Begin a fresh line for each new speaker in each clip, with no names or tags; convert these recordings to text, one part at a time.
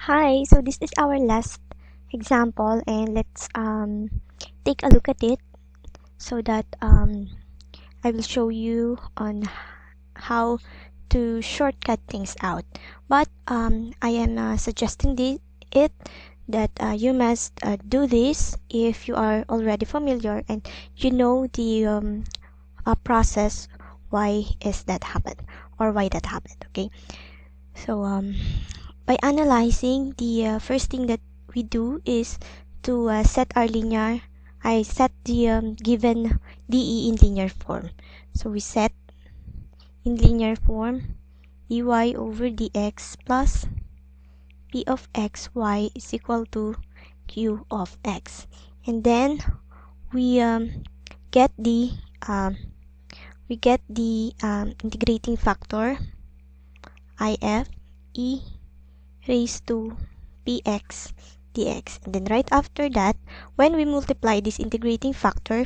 Hi, so this is our last example, and let's take a look at it so that I will show you on how to shortcut things out. But I am suggesting it that you must do this if you are already familiar and you know the process why is that happened or why that happened. Okay, so by analyzing, the first thing that we do is to set our linear. I set the given DE in linear form. So we set in linear form dy over dx plus p of x y is equal to q of x. And then we get the integrating factor if e raised to px dx. And then right after that, when we multiply this integrating factor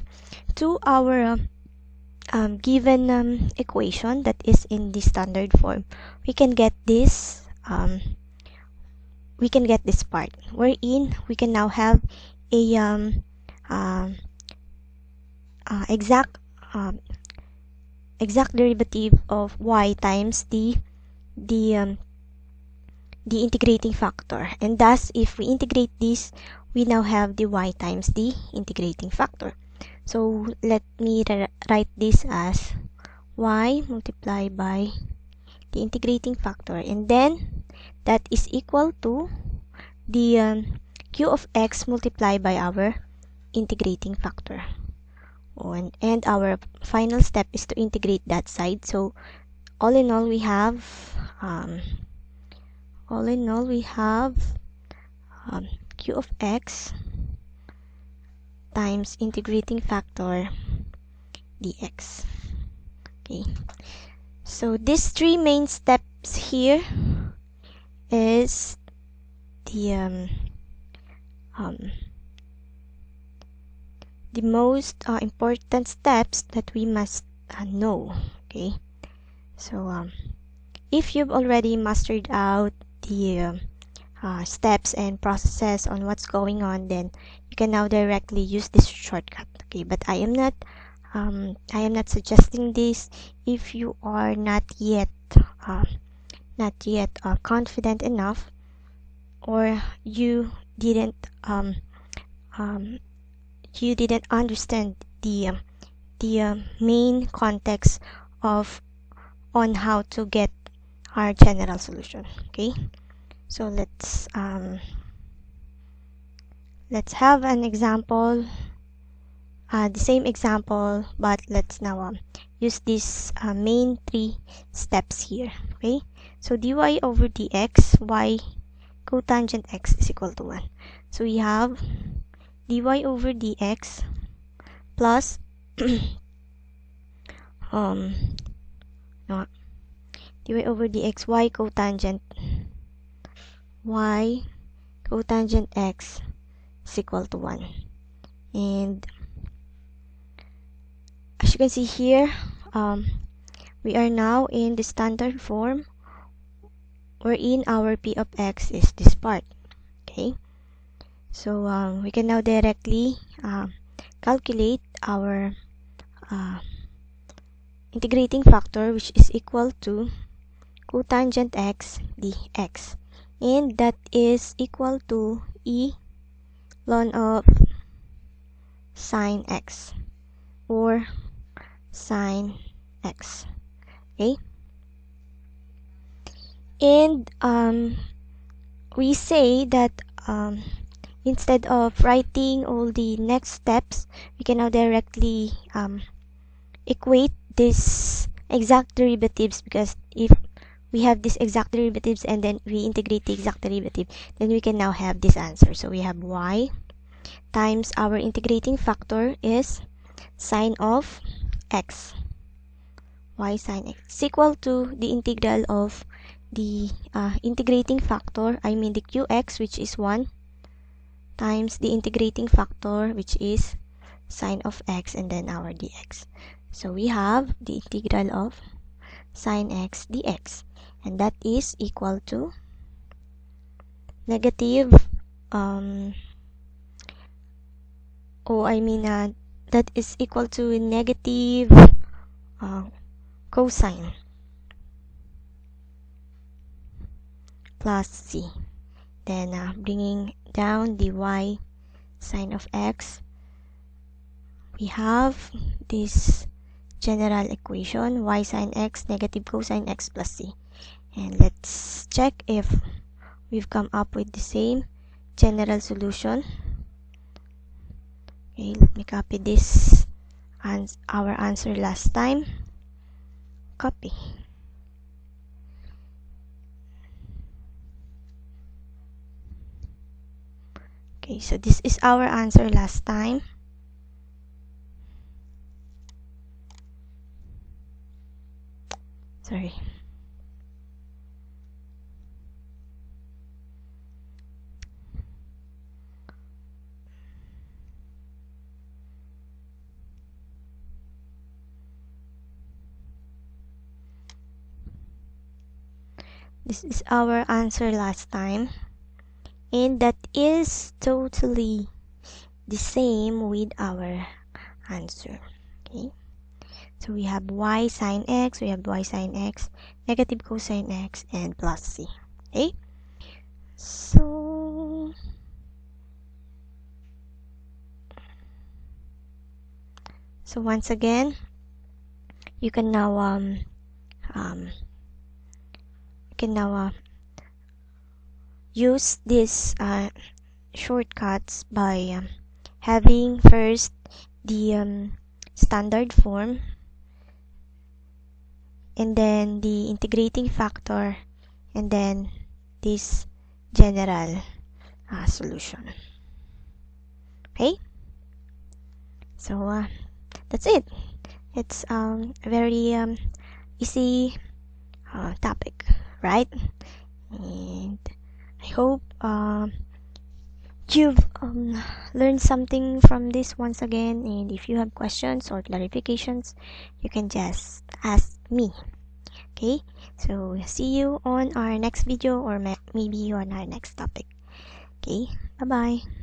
to our given equation that is in the standard form, we can get this part wherein we can now have a exact derivative of y times the integrating factor, and thus if we integrate this, we now have the y times the integrating factor. So let me write this as y multiplied by the integrating factor, and then that is equal to the q of x multiplied by our integrating factor. And our final step is to integrate that side. So all in all we have q of x times integrating factor dx. Okay, so these three main steps here is the most important steps that we must know. Okay, so if you've already mastered out the steps and processes on what's going on, then you can now directly use this shortcut. Okay, but I am not suggesting this if you are not yet confident enough, or you didn't understand the main context of on how to get our general solution. Okay, so let's have an example, the same example, but let's now use these main three steps here. Okay, so dy over dx, y cotangent x is equal to 1. So we have dy over dx plus dy over dx y cotangent x is equal to 1. And as you can see here, we are now in the standard form wherein our p of x is this part. Okay, so we can now directly calculate our integrating factor, which is equal to cotangent x dx, and that is equal to e ln of sine x or sine x. Okay, and we say that instead of writing all the next steps, we can now directly equate this exact derivatives, because if we have this exact derivatives and then we integrate the exact derivative, then we can now have this answer. So we have y times our integrating factor is sine of x, y sine x, is equal to the integral of the integrating factor, I mean the qx, which is 1, times the integrating factor, which is sine of x, and then our dx. So we have the integral of sine x dx, and that is equal to negative that is equal to negative cosine plus c. Then bringing down the y sine of x, we have this general equation, y sine x negative cosine x plus c. And let's check if we've come up with the same general solution. Okay, let me copy this and our answer last time. Copy. Okay, so this is our answer last time. Sorry. This is our answer last time, and that is totally the same with our answer. Okay, so we have y sine x, we have y sine x, negative cosine x, and plus c. Okay, so once again, you can now use these shortcuts by having first the standard form, and then the integrating factor, and then this general solution. Okay, so that's it. It's a very easy topic, right? And I hope you've learned something from this once again, and if you have questions or clarifications, you can just ask me. Okay, so see you on our next video, or maybe on our next topic. Okay, bye bye.